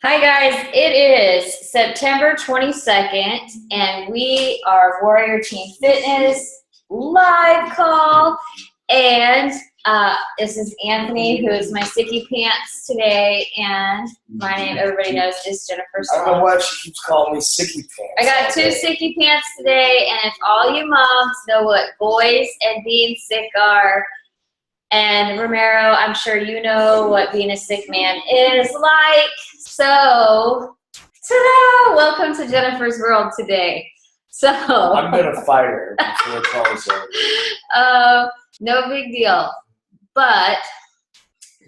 Hi guys, it is September 22nd and we are Warrior Team Fitness live call, and this is Anthony, who is my sicky pants today, and my name, everybody knows, is Jennifer. I don't know why she keeps calling me sicky pants. I got two sicky pants today, and if all you moms know what boys and being sick are, and Romero, I'm sure you know what being a sick man is like. So, ta-da! Welcome to Jennifer's World today. So I'm gonna fight her before it calls her. No big deal. But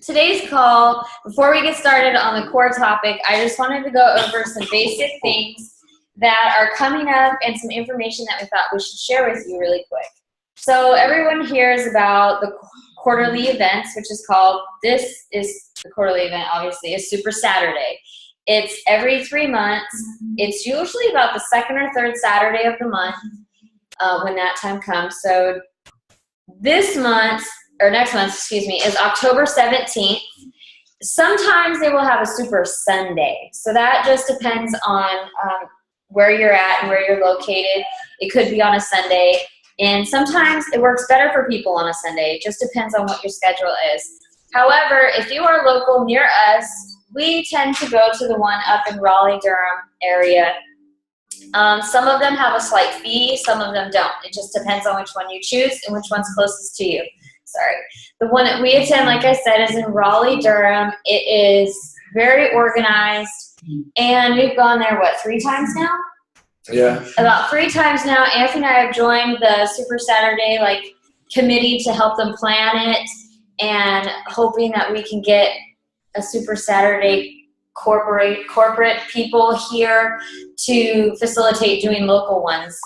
today's call, before we get started on the core topic, I just wanted to go over some basic things that are coming up and some information that we thought we should share with you really quick. So everyone hears about the quarterly events, which is called, this is the quarterly event, obviously, is Super Saturday. It's every 3 months. It's usually about the second or third Saturday of the month when that time comes. So this month, or next month, excuse me, is October 17th. Sometimes they will have a Super Sunday. So that just depends on where you're at and where you're located. It could be on a Sunday. And sometimes it works better for people on a Sunday. It just depends on what your schedule is. However, if you are local near us, we tend to go to the one up in Raleigh-Durham area. Some of them have a slight fee, some of them don't. It just depends on which one you choose and which one's closest to you. Sorry. The one that we attend, like I said, is in Raleigh-Durham. It is very organized, and we've gone there, what, 3 times now? Yeah. About 3 times now. Anthony and I have joined the Super Saturday committee to help them plan it, and hoping that we can get a Super Saturday corporate people here to facilitate doing local ones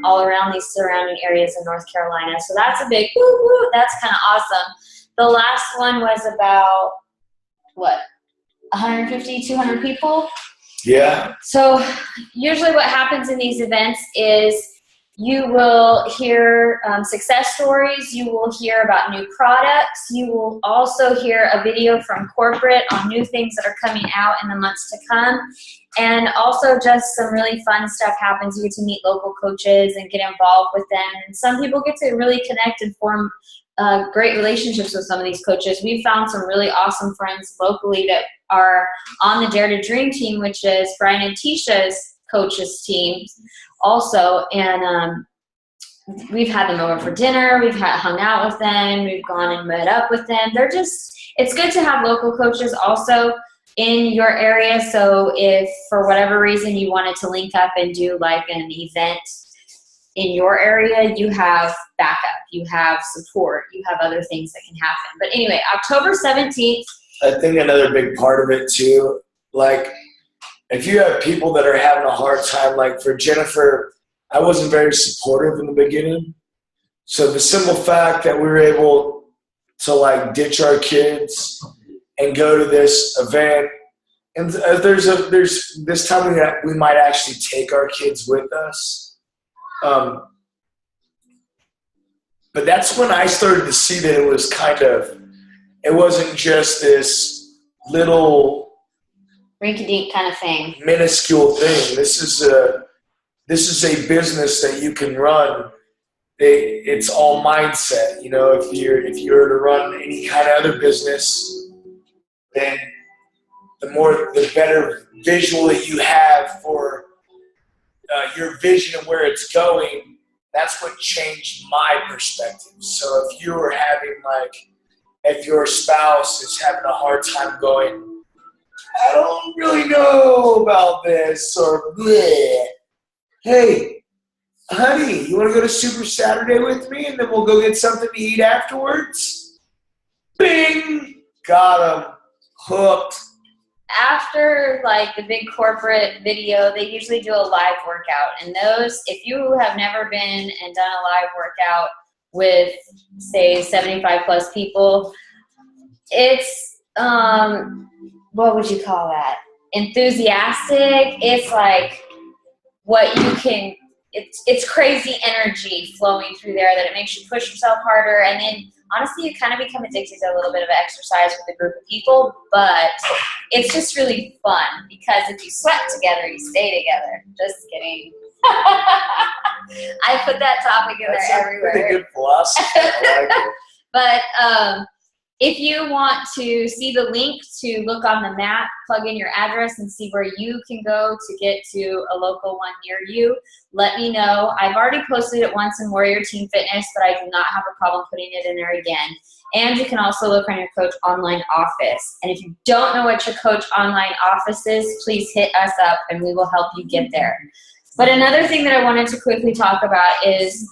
all around these surrounding areas in North Carolina. So that's a big woo-woo. That's kind of awesome. The last one was about, what, 150, 200 people? Yeah. So usually what happens in these events is you will hear success stories, you will hear about new products, you will also hear a video from corporate on new things that are coming out in the months to come, and also just some really fun stuff happens. You get to meet local coaches and get involved with them, and some people get to really connect and form great relationships with some of these coaches. We've found some really awesome friends locally that are on the Dare to Dream team, which is Brian and Tisha's coaches team also, and we've had them over for dinner, we've hung out with them, we've gone and met up with them. They're just, it's good to have local coaches also in your area, so if for whatever reason you wanted to link up and do like an event in your area, you have backup, you have support, you have other things that can happen. But anyway, October 17th. I think another big part of it too, if you have people that are having a hard time, like for Jennifer, I wasn't very supportive in the beginning. So the simple fact that we were able to ditch our kids and go to this event, and there's this time we might actually take our kids with us. But that's when I started to see that it wasn't just this little rinky-dink kind of thing, minuscule thing. This is a business that you can run. It's all mindset. You know, if you're to run any kind of other business, then the better visual that you have for your vision of where it's going. That's what changed my perspective. So if you were having if your spouse is having a hard time going, I don't really know about this, or bleh. Hey, honey, you want to go to Super Saturday with me, and then we'll go get something to eat afterwards? Bing! Got them. Hooked. After the big corporate video, they usually do a live workout. And those, if you have never been and done a live workout with, say, 75 plus people, it's, what would you call that? Enthusiastic. It's like what you can it's crazy energy flowing through there that it makes you push yourself harder. And then honestly, you kind of become addicted to a little bit of exercise with a group of people, but it's just really fun because if you sweat together, you stay together. Just kidding. I put that topic in there everywhere. That's a pretty good philosophy. I like it. But if you want to see the link to look on the map, plug in your address and see where you can go to get to a local one near you, let me know. I've already posted it once in Warrior Team Fitness, but I do not have a problem putting it in there again. And you can also look on your Coach Online office. And if you don't know what your Coach Online office is, please hit us up and we will help you get there. But another thing that I wanted to quickly talk about is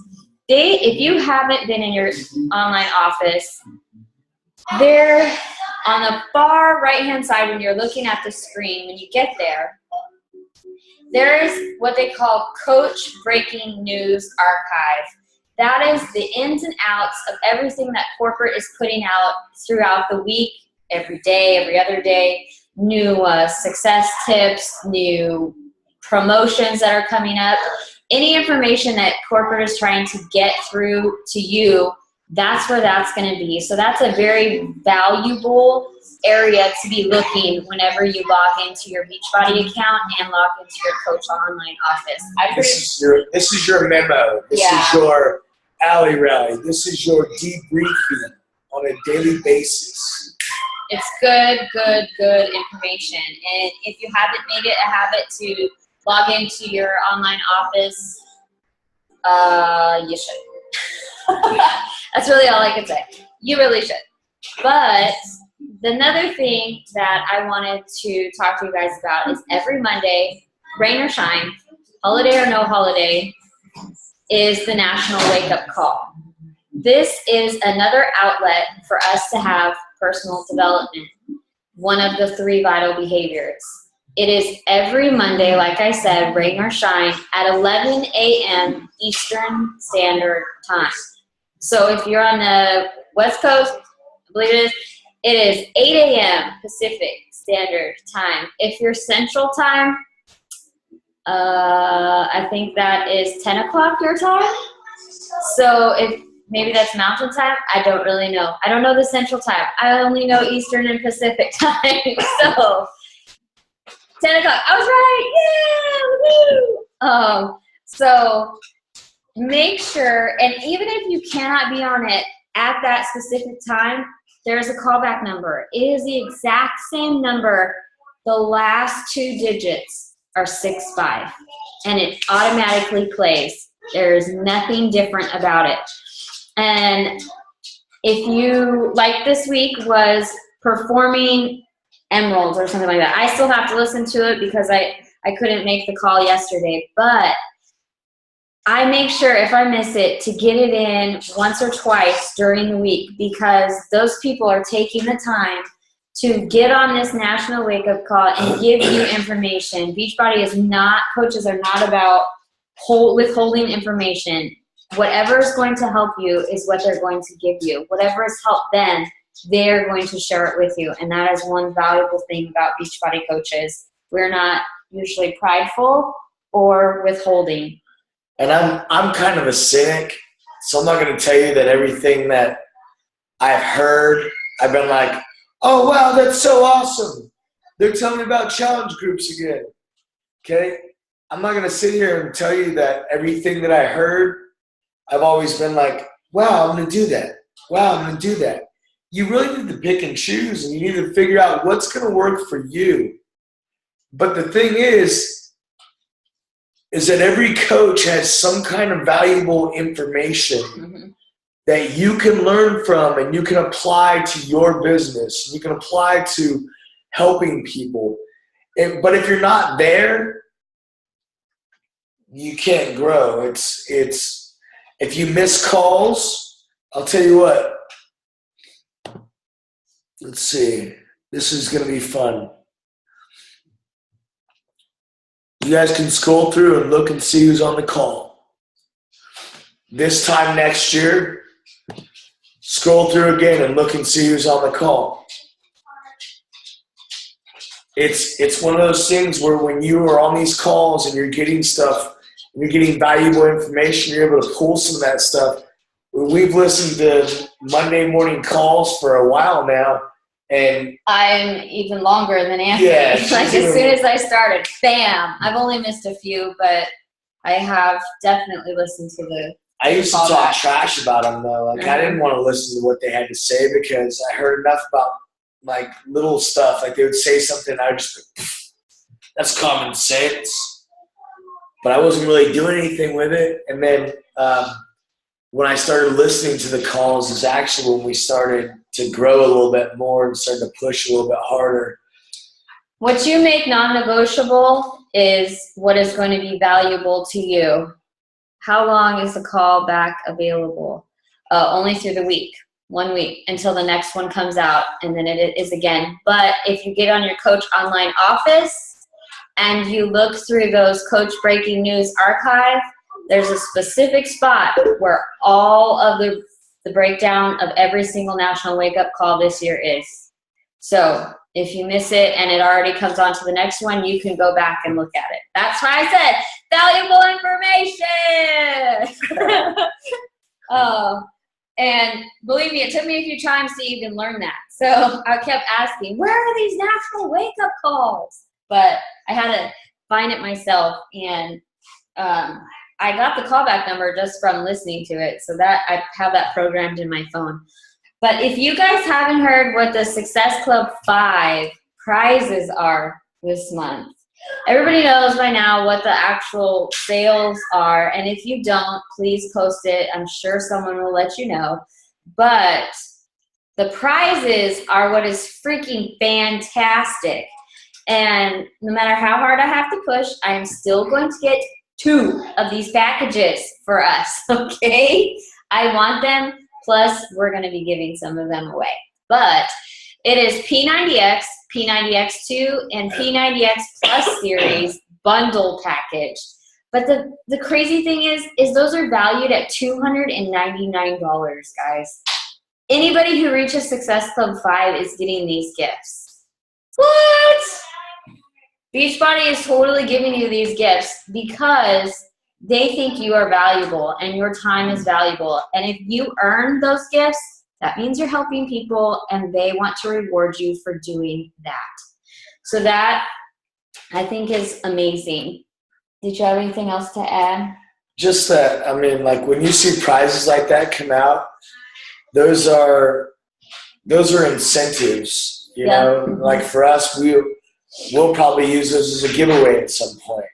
if you haven't been in your online office, there on the far right-hand side when you're looking at the screen, when you get there, there's what they call Coach Breaking News Archive. That is the ins and outs of everything that corporate is putting out throughout the week, every day, every other day, new success tips, new promotions that are coming up, any information that corporate is trying to get through to you, that's where that's going to be. So that's a very valuable area to be looking whenever you log into your Beachbody account and log into your Coach Online office. This is your memo. This is your alley rally. This is your debriefing on a daily basis. It's good information. And if you haven't made it a habit to log into your online office, you should. That's really all I can say. You really should. But another thing that I wanted to talk to you guys about is every Monday, rain or shine, holiday or no holiday, is the National Wake Up Call. This is another outlet for us to have personal development, one of the 3 vital behaviors. It is every Monday, like I said, rain or shine, at 11 a.m. Eastern Standard Time. So if you're on the West Coast, I believe it is 8 a.m. Pacific Standard Time. If you're Central Time, I think that is 10 o'clock your time. So if maybe that's Mountain Time, I don't really know. I don't know the Central Time. I only know Eastern and Pacific Time. So 10 o'clock. I was right. Yeah, woo! So make sure, and even if you cannot be on it at that specific time, there's a callback number. It is the exact same number. The last 2 digits are 65, and it automatically plays. There's nothing different about it. And if you, like this week was performing emeralds or something like that. I still have to listen to it because I couldn't make the call yesterday, but I make sure if I miss it to get it in once or twice during the week because those people are taking the time to get on this National Wake Up Call and give you information. Beachbody is not, coaches are not about withholding information. Whatever is going to help you is what they're going to give you. Whatever has helped them, they're going to share it with you. And that is one valuable thing about Beachbody coaches. We're not usually prideful or withholding. And I'm kind of a cynic, so I'm not going to tell you that everything that I've heard, I've been like, oh, wow, that's so awesome. They're telling me about challenge groups again. Okay? I'm not going to sit here and tell you that everything that I heard, I've always been like, wow, I'm going to do that. Wow, I'm going to do that. You really need to pick and choose, and you need to figure out what's going to work for you. But the thing is that every coach has some kind of valuable information that you can learn from and you can apply to your business. You can apply to helping people. But if you're not there, you can't grow. It's if you miss calls, I'll tell you what. Let's see. This is going to be fun. You guys can scroll through and look and see who's on the call. This time next year, scroll through again and look and see who's on the call. It's one of those things where when you are on these calls and you're getting stuff, you're getting valuable information. You're able to pull some of that stuff. We've listened to Monday morning calls for a while now, and I'm even longer than Anthony. Yeah, like as soon as I started, bam! I've only missed a few, but I have definitely listened to the. I used to talk trash about them though. Like I didn't want to listen to what they had to say because I heard enough about like little stuff. Like they would say something, I would just go, that's common sense. But I wasn't really doing anything with it. And then when I started listening to the calls is actually when we started to grow a little bit more and started to push a little bit harder. What you make non-negotiable is what is going to be valuable to you. How long is the call back available? Only through the week, 1 week, until the next one comes out, and then it is again. But if you get on your Coach Online office and you look through those Coach Breaking News archive, there's a specific spot where all of the breakdown of every single National Wake Up Call this year is. So if you miss it and it already comes on to the next one, you can go back and look at it. That's why I said valuable information. And believe me, it took me a few times to even learn that. So I kept asking, where are these National Wake Up Calls? But I had to find it myself. And I got the callback number just from listening to it. So that I have that programmed in my phone. But if you guys haven't heard what the Success Club 5 prizes are this month, everybody knows by now what the actual sales are. And if you don't, please post it. I'm sure someone will let you know. But the prizes are what is freaking fantastic. And no matter how hard I have to push, I am still going to get 2 of these packages for us, okay? I want them. Plus, we're going to be giving some of them away. But it is P90X, P90X2, and P90X Plus series bundle package. But the crazy thing is those are valued at $299, guys. Anybody who reaches Success Club 5 is getting these gifts. What? Beachbody is totally giving you these gifts because they think you are valuable and your time is valuable. And if you earn those gifts, that means you're helping people and they want to reward you for doing that. So that, I think, is amazing. Did you have anything else to add? Just that, I mean, like when you see prizes like that come out, those are incentives, you know, like for us, we'll probably use those as a giveaway at some point.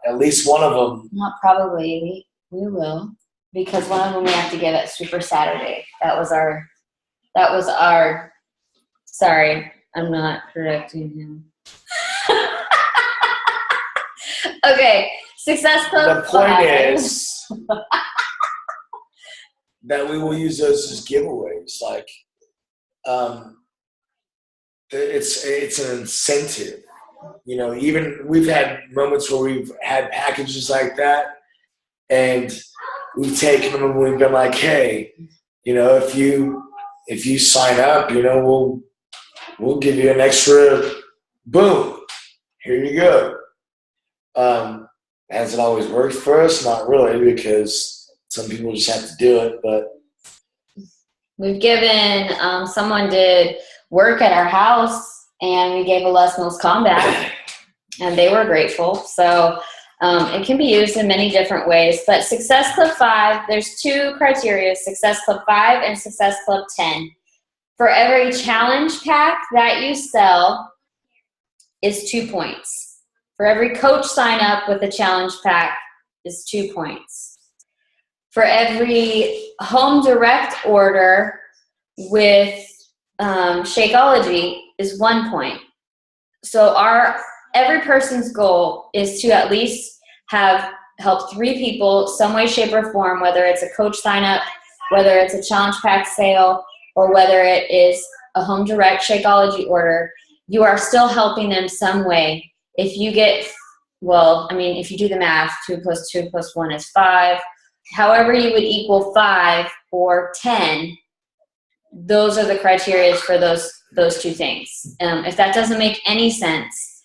At least one of them. Not probably. We will. Because one of them we have to give at Super Saturday. That was our, sorry, I'm not correcting him. Okay, Success Club 5. The point is that we will use those as giveaways. Like, it's an incentive. You know, even we've had moments where we've had packages like that, and we've taken them and we've been like, hey, you know, if you sign up, you know, we'll give you an extra, boom, here you go. Has it always worked for us? Not really, because some people just have to do it. But we've given, someone did work at our house, and we gave a Les Mills Combat, and they were grateful. So it can be used in many different ways. But Success Club 5, there's 2 criteria, Success Club 5 and Success Club 10. For every challenge pack that you sell is 2 points. For every coach sign up with a challenge pack is 2 points. For every home direct order with Shakeology is 1 point. So every person's goal is to at least have helped 3 people some way, shape, or form, whether it's a coach sign up, whether it's a challenge pack sale, or whether it is a home direct Shakeology order. You are still helping them some way. If you get, well, I mean, if you do the math, 2 + 2 + 1 is 5. However you would equal 5 or 10, those are the criteria for those 2 things. If that doesn't make any sense,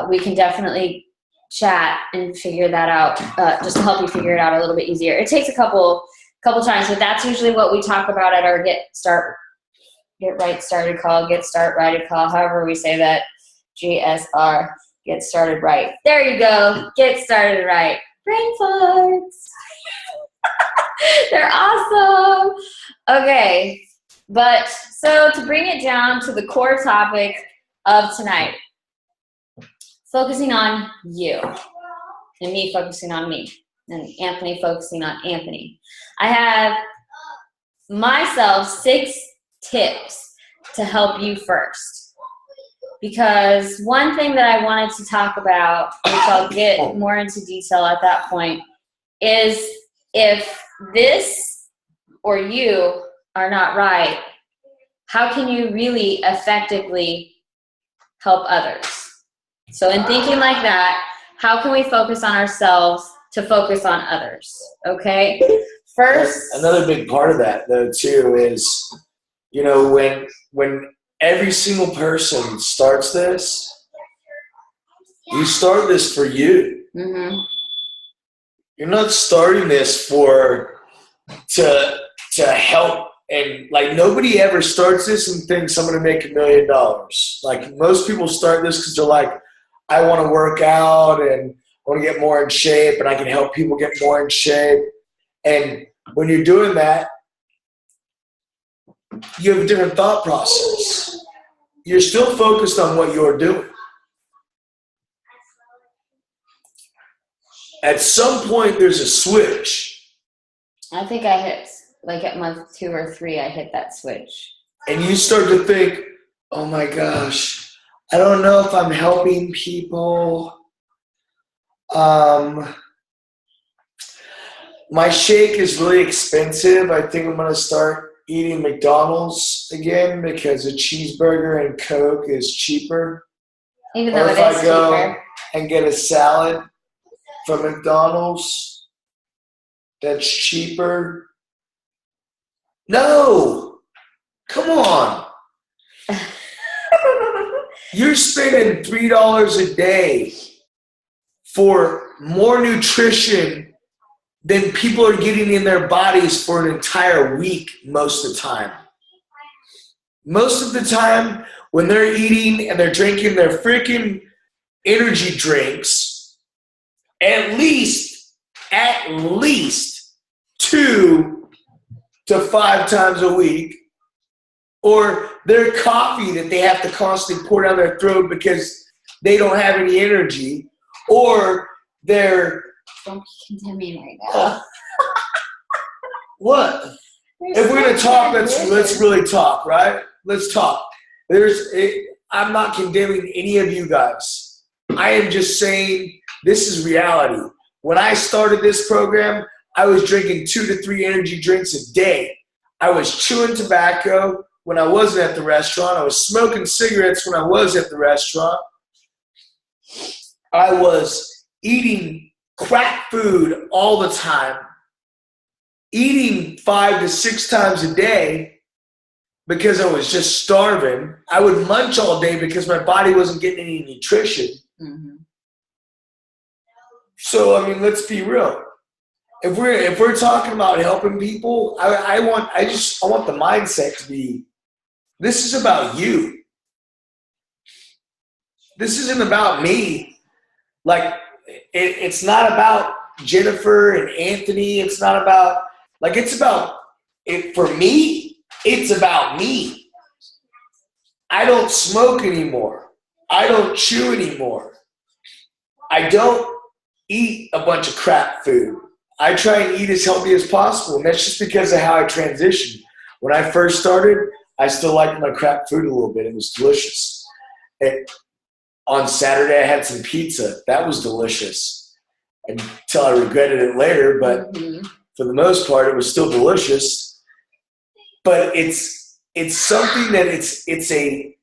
we can definitely chat and figure that out, just to help you figure it out a little bit easier. It takes a couple times, but that's usually what we talk about at our get right started call, get start righted call, however we say that. GSR, get started right. There you go. Get started right. Brain farts. They're awesome. Okay, but so to bring it down to the core topic of tonight, focusing on you and me focusing on me and Anthony focusing on Anthony. I have myself 6 tips to help you first. Because one thing that I wanted to talk about, which I'll get more into detail at that point, is if this or you are not right, how can you really effectively help others? So in thinking like that, how can we focus on ourselves to focus on others? Okay? First, another big part of that, though, too, is, you know, when every single person starts this, you start this for you. Mm-hmm. You're not starting this to help, and like nobody ever starts this and thinks I'm going to make $1 million. Like most people start this because they're like, I want to work out and I want to get more in shape, and I can help people get more in shape. And when you're doing that, you have a different thought process. You're still focused on what you're doing. At some point, there's a switch. I think I hit, like at month 2 or 3, I hit that switch. And you start to think, oh my gosh, I don't know if I'm helping people. My shake is really expensive. I think I'm going to start eating McDonald's again because a cheeseburger and Coke is cheaper. Even though it is cheaper. Or if I go and get a salad from McDonald's that's cheaper. No! Come on! You're spending $3 a day for more nutrition than people are getting in their bodies for an entire week most of the time. Most of the time, when they're eating and they're drinking their freaking energy drinks, at least 2 to 5 times a week, or their coffee that they have to constantly pour down their throat because they don't have any energy, or their... Don't be condemning right now. What? If we're going to talk, let's really talk, right? Let's talk. I'm not condemning any of you guys. I am just saying this is reality. When I started this program, I was drinking 2 to 3 energy drinks a day. I was chewing tobacco when I wasn't at the restaurant. I was smoking cigarettes when I was at the restaurant. I was eating crap food all the time, eating 5 to 6 times a day because I was just starving. I would munch all day because my body wasn't getting any nutrition. Mm-hmm. So, I mean, let's be real. If we're talking about helping people, I want the mindset to be, this is about you. This isn't about me. Like, it's not about Jennifer and Anthony. It's not about, like, it's about, for me, it's about me. I don't smoke anymore. I don't chew anymore. I don't eat a bunch of crap food. I try and eat as healthy as possible, and that's just because of how I transitioned. When I first started, I still liked my crap food a little bit. It was delicious. On Saturday, I had some pizza. That was delicious until I regretted it later, but for the most part, it was still delicious. But it's something that it's a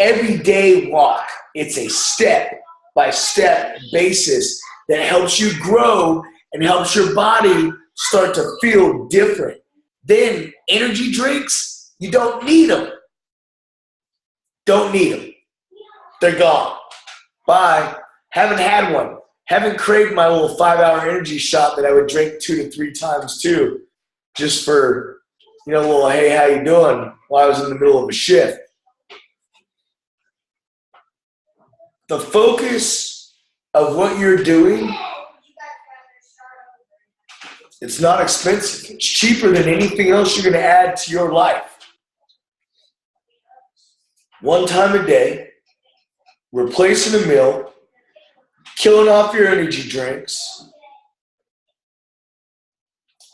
everyday walk. It's a step-by-step basis that helps you grow and helps your body start to feel different. Then energy drinks, you don't need them. Don't need them. They're gone. Bye. Haven't had one. Haven't craved my little 5-hour energy shot that I would drink 2 to 3 times too, just for, a little, hey, how you doing, while I was in the middle of a shift. The focus of what you're doing, it's not expensive. It's cheaper than anything else you're going to add to your life. One time a day, replacing a meal, killing off your energy drinks.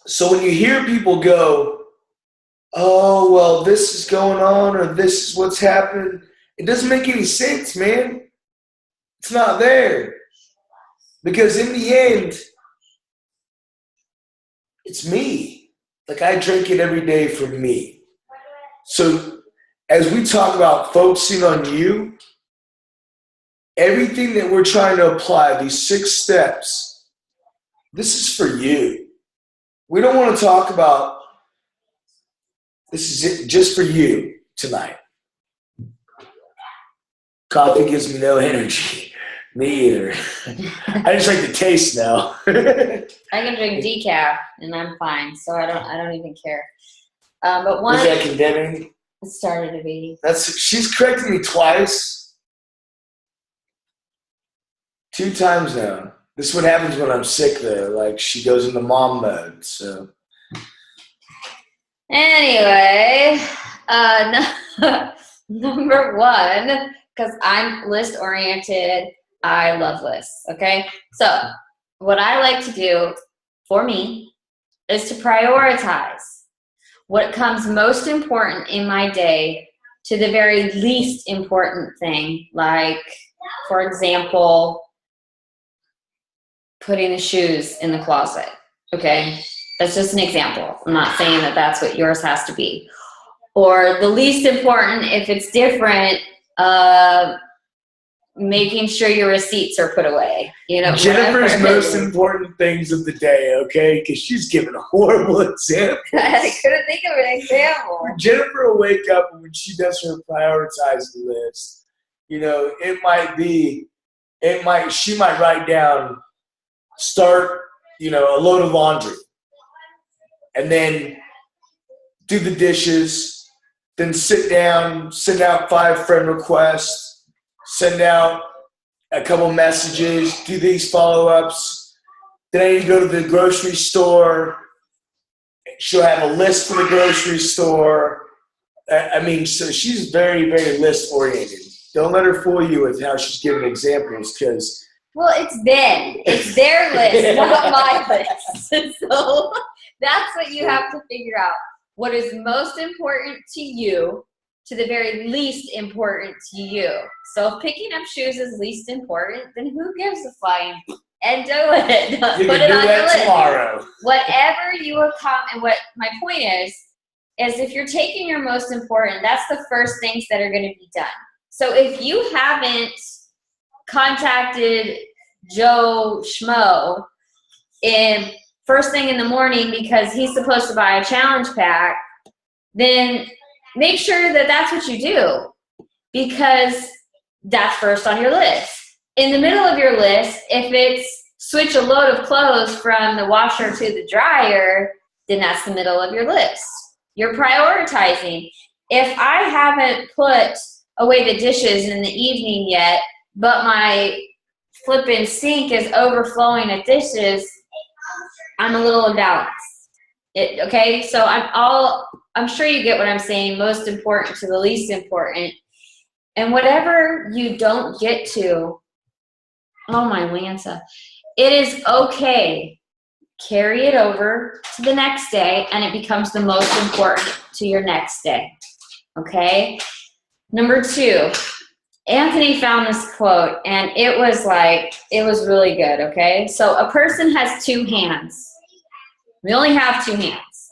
So when you hear people go, oh, well, this is going on or this is what's happening, it doesn't make any sense, man. It's not there. Because in the end, it's me. Like, I drink it every day for me. So as we talk about focusing on you, everything that we're trying to apply, these 6 steps, this is for you. We don't want to talk about, this is it just for you tonight. Coffee gives me no energy. Me either. I just like the taste now. I can drink decaf and I'm fine, so I don't even care. But one, is that condemning? It started to be. She's corrected me twice. 2 times now. This is what happens when I'm sick though. Like, she goes into mom mode, so. Anyway, number 1, because I'm list oriented, I love lists, okay? So what I like to do for me is to prioritize what comes most important in my day to the very least important thing. Like, for example, putting the shoes in the closet, okay? That's just an example. I'm not saying that that's what yours has to be. Or the least important, if it's different, making sure your receipts are put away. Jennifer's most important things of the day, okay? Because she's giving a horrible example. I couldn't think of an example. Jennifer will wake up and when she does her prioritized list, she might write down, start, a load of laundry. And then do the dishes, then sit down, send out 5 friend requests, send out a couple messages, do these follow-ups. Then I need to go to the grocery store. She'll have a list for the grocery store. So she's very, very list-oriented. Don't let her fool you with how she's giving examples, because... Well, it's their list, not my list. So that's what you have to figure out. What is most important to you, to the very least important to you. So if picking up shoes is least important, then who gives a flying? And do it. You Put can it do on that your list. tomorrow. Whatever you accomplish, and what my point is if you're taking your most important, that's the first things that are going to be done. So if you haven't contacted Joe Schmo first thing in the morning because he's supposed to buy a challenge pack, then make sure that that's what you do, because that's first on your list. In the middle of your list, if it's switch a load of clothes from the washer to the dryer, then that's the middle of your list. You're prioritizing. If I haven't put away the dishes in the evening yet, but my flipping sink is overflowing with dishes, I'm a little imbalanced. Okay, so I'm sure you get what I'm saying, most important to the least important. And whatever you don't get to, oh my Lanta, it is okay. Carry it over to the next day and it becomes the most important to your next day, okay? Number 2, Anthony found this quote and it was really good, okay? So a person has 2 hands. We only have 2 hands.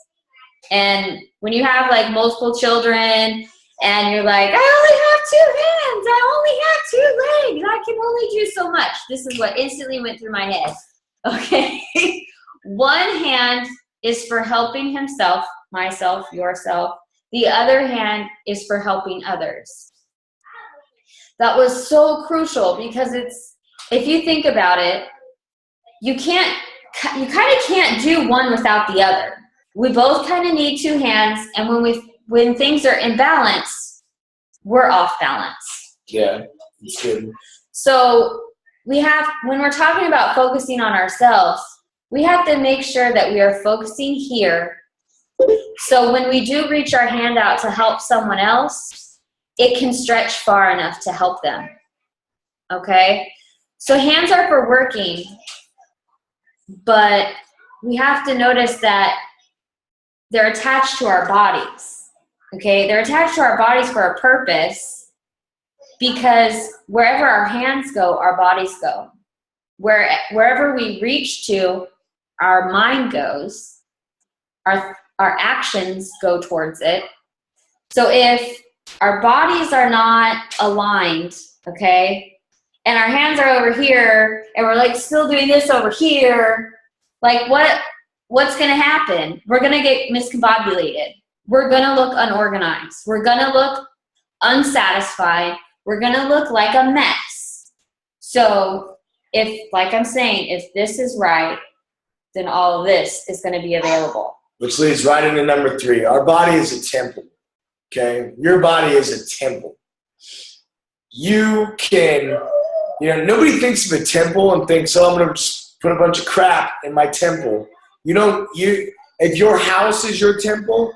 And when you have like multiple children and you're like, I only have 2 hands, I only have 2 legs, I can only do so much. This is what instantly went through my head, okay? One hand is for helping himself, myself, yourself. The other hand is for helping others. That was so crucial because it's if you think about it, you kind of can't do one without the other. We both kind of need two hands, and when things are in balance, we're off balance. Yeah, it's good. So when we're talking about focusing on ourselves, we have to make sure that we are focusing here. So when we do reach our hand out to help someone else, it can stretch far enough to help them. Okay? So hands are for working, but we have to notice that they're attached to our bodies. Okay? They're attached to our bodies for a purpose, because wherever our hands go, our bodies go. Wherever we reach to, our mind goes. Our actions go towards it. So if our bodies are not aligned, okay, and our hands are over here, and we're like still doing this over here, like what's going to happen? We're going to get miscombobulated. We're going to look unorganized. We're going to look unsatisfied. We're going to look like a mess. So if, like I'm saying, if this is right, then all of this is going to be available. Which leads right into number 3. Our body is a temple. Okay? Your body is a temple. You can, nobody thinks of a temple and thinks, oh, I'm going to just put a bunch of crap in my temple. If your house is your temple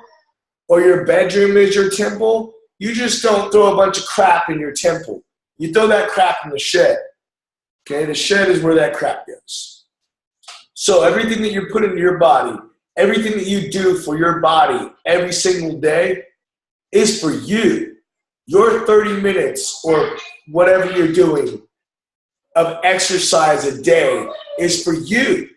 or your bedroom is your temple, you just don't throw a bunch of crap in your temple. You throw that crap in the shed. Okay? The shed is where that crap goes. So everything that you put into your body, everything that you do for your body every single day is for you. Your 30 minutes or whatever you're doing of exercise a day is for you.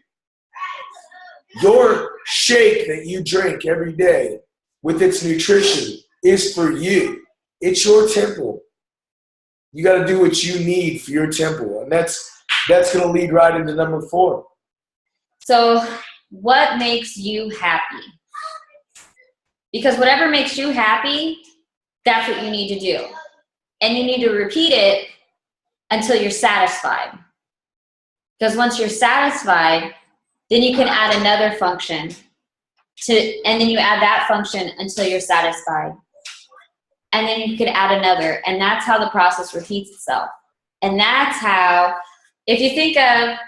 Your shake that you drink every day with its nutrition is for you. It's your temple. You got to do what you need for your temple. And that's going to lead right into number 4. So what makes you happy? Because whatever makes you happy, that's what you need to do. And you need to repeat it until you're satisfied. Because once you're satisfied, then you can add another function and then you add that function until you're satisfied. And then you can add another. And that's how the process repeats itself. And that's how, if you think of,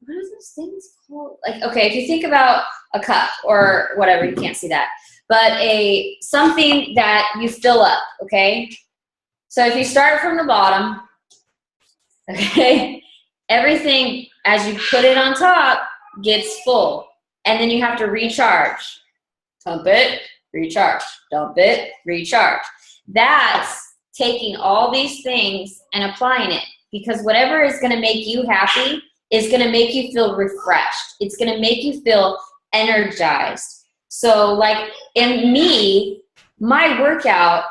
what are those things called? Like, okay, if you think about a cup or whatever, you can't see that, but something that you fill up, okay? So if you start from the bottom, okay, everything as you put it on top gets full, and then you have to recharge. Dump it, recharge. Dump it, recharge. That's taking all these things and applying it, because whatever is going to make you happy is going to make you feel refreshed. It's going to make you feel energized. So like in me, my workout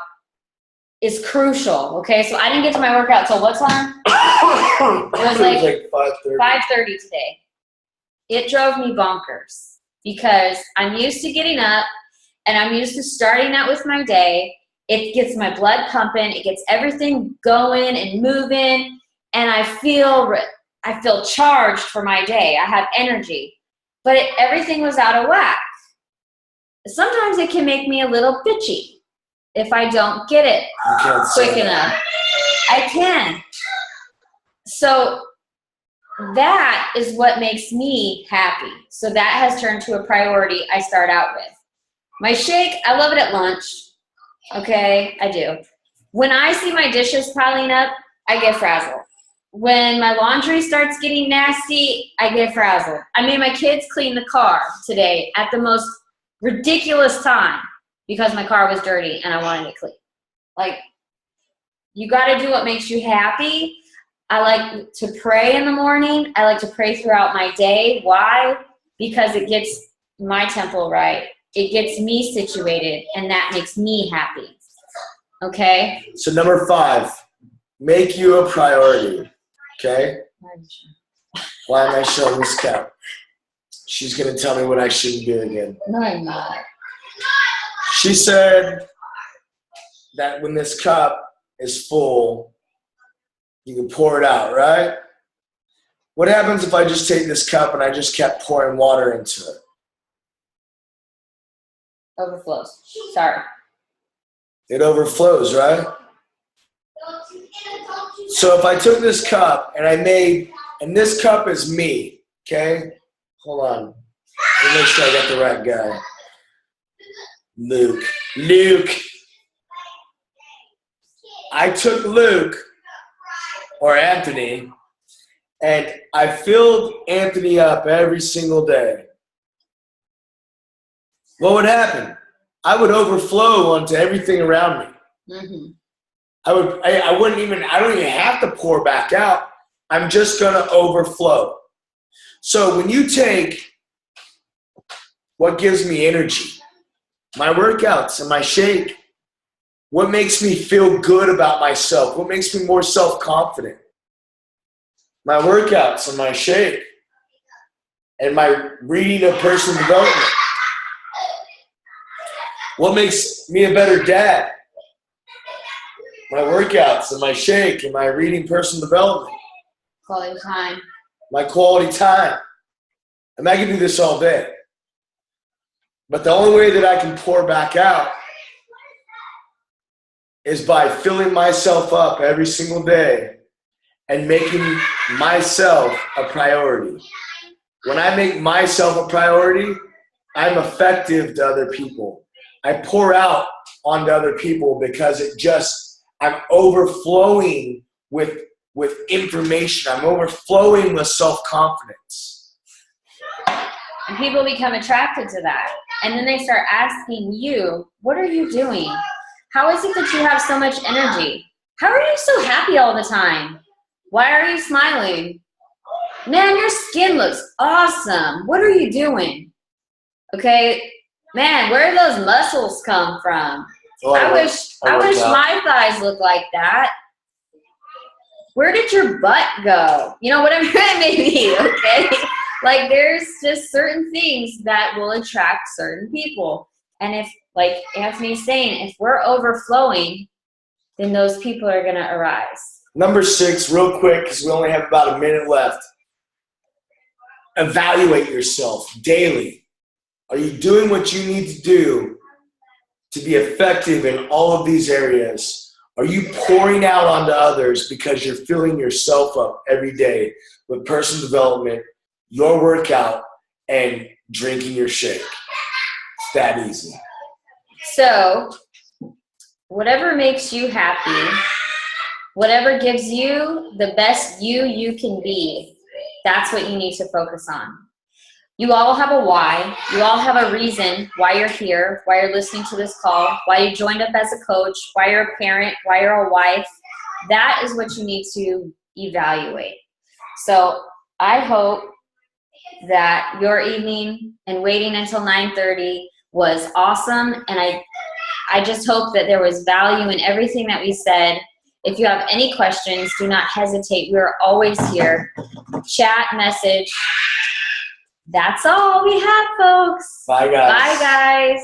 is crucial. Okay. So I didn't get to my workout till what time? It was like 5:30 today. It drove me bonkers because I'm used to getting up and I'm used to starting out with my day. It gets my blood pumping. It gets everything going and moving. And I feel charged for my day. I have energy. But everything was out of whack. Sometimes it can make me a little bitchy if I don't get it quick enough. I can. So that is what makes me happy. So that has turned to a priority I start out with. My shake, I love it at lunch. Okay, I do. When I see my dishes piling up, I get frazzled. When my laundry starts getting nasty, I get frazzled. I made my kids clean the car today at the most ridiculous time because my car was dirty and I wanted it clean. Like, you got to do what makes you happy. I like to pray in the morning. I like to pray throughout my day. Why? Because it gets my temple right. It gets me situated, and that makes me happy. Okay? So number 5, make you a priority. Okay? Why am I showing this cup? She's going to tell me what I shouldn't do again. No, I'm not. She said that when this cup is full, You can pour it out, right? What happens if I just take this cup and I just kept pouring water into it? Overflows. Sorry. It overflows, right? So if I took this cup and and this cup is me, okay? Hold on. Let me make sure I got the right guy. Luke. I took Luke, or Anthony, and I filled Anthony up every single day. What would happen? I would overflow onto everything around me. Mm-hmm. I don't even have to pour back out. I'm just going to overflow. So when you take what gives me energy, my workouts and my shake, what makes me feel good about myself, what makes me more self-confident, my workouts and my shake, and my reading of personal development, what makes me a better dad, my workouts and my shake and my reading personal development. Quality time. My quality time. And I can do this all day. But the only way that I can pour back out is by filling myself up every single day and making myself a priority. When I make myself a priority, I'm effective to other people. I pour out onto other people because I'm overflowing with information. I'm overflowing with self-confidence. And people become attracted to that. And then they start asking you, what are you doing? How is it that you have so much energy? How are you so happy all the time? Why are you smiling? Man, your skin looks awesome. What are you doing? Okay, man, where do those muscles come from? I wish my thighs looked like that. Where did your butt go? You know, whatever it may be, okay? Like, there's just certain things that will attract certain people. And if, like Anthony's saying, if we're overflowing, then those people are going to arise. Number 6, real quick, because we only have about a minute left. Evaluate yourself daily. Are you doing what you need to do to be effective in all of these areas? Are you pouring out onto others because you're filling yourself up every day with personal development, your workout, and drinking your shake? It's that easy. So, whatever makes you happy, whatever gives you the best you can be, that's what you need to focus on. You all have a why. You all have a reason why you're here, why you're listening to this call, why you joined up as a coach, why you're a parent, why you're a wife. That is what you need to evaluate. So I hope that your evening and waiting until 9:30 was awesome. And I just hope that there was value in everything that we said. If you have any questions, do not hesitate. We're always here. Chat, message. That's all we have, folks. Bye, guys. Bye, guys.